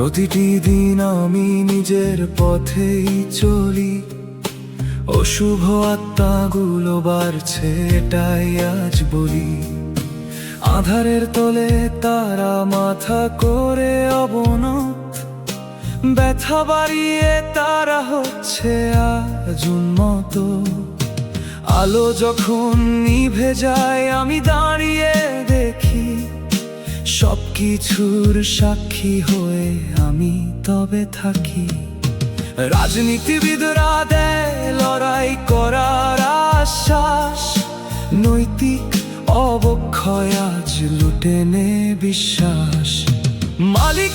প্রতিটি দিন আমি নিজের পথেই চলি, অশুভ আত্মাগুলো বাড়ছে এটাই আজ বলি। আধারের তলে তারা মাথা করে অবনত, ব্যথা বাড়িয়ে তারা হচ্ছে আজ উন্মত। আলো যখন নিভে যায় আমি দাঁড়িয়ে দেখি, সবকিছুর সাক্ষী হয়ে আমি তবে থাকি। রাজনীতিবিদরা দেয় লড়াই করার আশ্বাস, নৈতিক অবক্ষয় আজ লুটে নে বিশ্বাস। মালিক